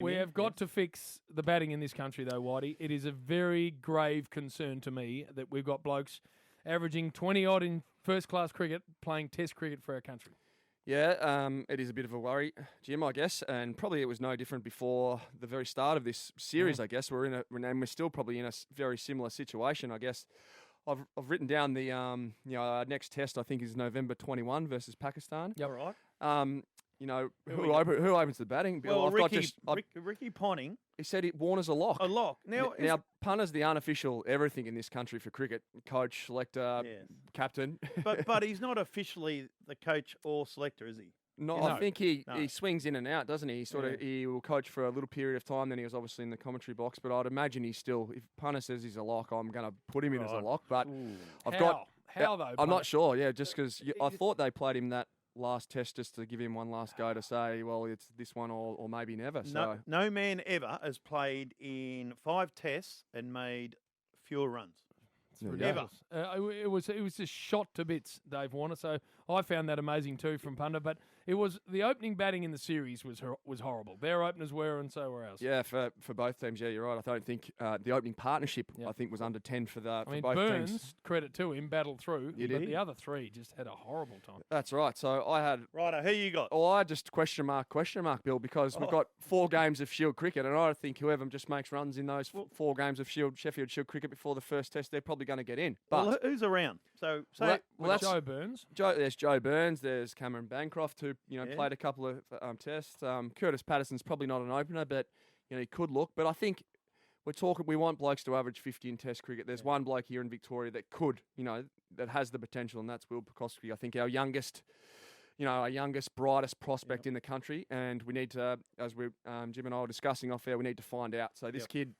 We have got to fix the batting in this country, though, Whitey. It is a very grave concern to me that we've got blokes averaging 20-odd in first-class cricket playing Test cricket for our country. Yeah, it is a bit of a worry, Jim, I guess, and probably it was no different before the very start of this series. I guess and we're still probably in a very similar situation. I guess I've written down the our next test. I think is November 21 versus Pakistan. Yeah, right. Who opens the batting? Well, Ricky Ponting. He said Warner's a lock. A lock. Now punter's the unofficial everything in this country for cricket. Coach, selector, captain. But he's not officially the coach or selector, is he? No, I think he swings in and out, doesn't he? He will coach for a little period of time. Then he was obviously in the commentary box. But I'd imagine he's still. If punter says he's a lock, I'm going to put him in as a lock. But How though? I'm not sure. Yeah, just because I thought they played him that last test just to give him one last go to say, well, it's this one or maybe never. So no man ever has played in 5 tests and made fewer runs. Never. It was just shot to bits, Dave Warner. So I found that amazing too from punter. But it was the opening batting in the series was horrible. Their openers were, and so were ours. Yeah, for both teams. Yeah, you're right. I don't think the opening partnership I think was under 10 for both Burns, teams. Credit to him, battled through. But the other 3 just had a horrible time. That's right. So I had who you got? Oh, I just question mark, Bill, because we've got 4 games of Shield cricket, and I think whoever just makes runs in those 4 games of Sheffield Shield cricket before the first test, they're probably going to get in. But who's around? So that's Joe Burns. There's Joe Burns. There's Cameron Bancroft, who played a couple of tests. Curtis Patterson's probably not an opener, but he could look. But I think we want blokes to average 50 in Test cricket. There's one bloke here in Victoria that could, that has the potential, and that's Will Pucovski. I think our youngest, brightest prospect in the country, and we need to, as Jim and I were discussing off air, we need to find out. So this kid.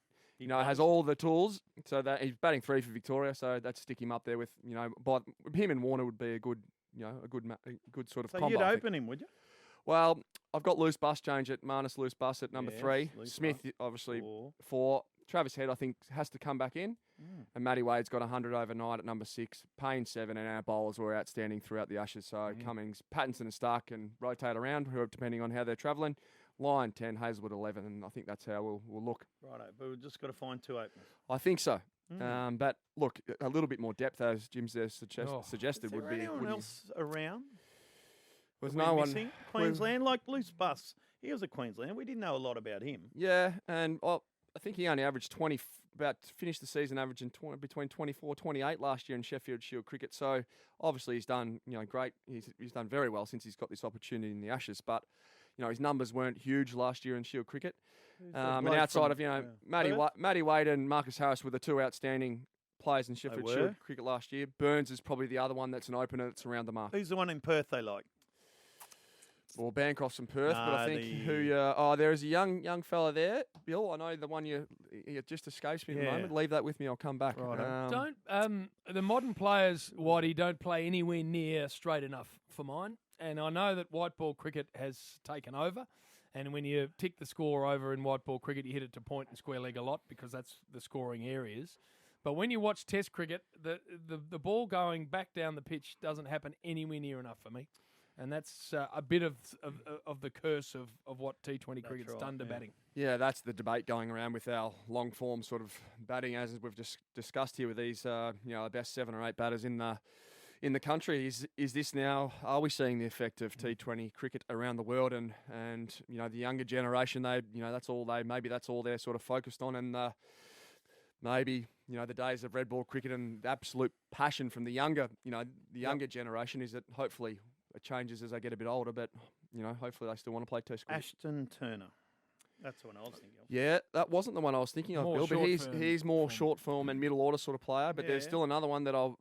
Has all the tools, so that he's batting 3 for Victoria, so that's stick him up there with, but him and Warner would be a good, a good sort of combo. So you'd open him, would you? Well, I've got loose bus change at Marnus Loose Bus at number 3. Smith, obviously, 4. Travis Head, I think, has to come back in. And Matty Wade's got 100 overnight at number 6. Payne 7, and our bowlers were outstanding throughout the Ashes. So Cummings, Pattinson and Stark can rotate around, depending on how they're travelling. Lyon 10, Hazelwood 11, and I think that's how we'll look. Righto, but we've just got to find 2 openers. I think so. But look, a little bit more depth, as Jim's there suggested, would be. Is there anyone else around? Was no one missing? Queensland, like Loose Bus. He was a Queensland. We didn't know a lot about him. Yeah, and I think he only averaged 20. Finished the season averaging between 24, 28 last year in Sheffield Shield cricket. So obviously he's done great. He's done very well since he's got this opportunity in the Ashes. But his numbers weren't huge last year in Shield cricket. And outside of Matty Wade and Marcus Harris were the 2 outstanding players in Sheffield Shield cricket last year. Burns is probably the other one that's an opener that's around the mark. Who's the one in Perth they like? Well, Bancroft's in Perth, but I think there is a young fella there, Bill. I know the one it just escapes me at the moment. Leave that with me. I'll come back. Right. The modern players, Whitey, don't play anywhere near straight enough for mine. And I know that white ball cricket has taken over. And when you tick the score over in white ball cricket, you hit it to point and square leg a lot because that's the scoring areas. But when you watch Test cricket, the ball going back down the pitch doesn't happen anywhere near enough for me. And that's a bit of the curse of what T20 cricket's done to batting. Yeah, that's the debate going around with our long form sort of batting, as we've just discussed here with these, the best 7 or 8 batters in the country. Is this now? Are we seeing the effect of T20 cricket around the world? And the younger generation, that's all they're sort of focused on, and maybe the days of red ball cricket and the absolute passion from the younger generation is that hopefully it changes as they get a bit older, but hopefully they still want to play Test cricket. Ashton Turner, that's the one I was thinking of. Yeah, that wasn't the one I was thinking of, Bill. But he's more short form and middle order sort of player. But there's still another one that I'll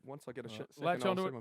once I get a latch onto it.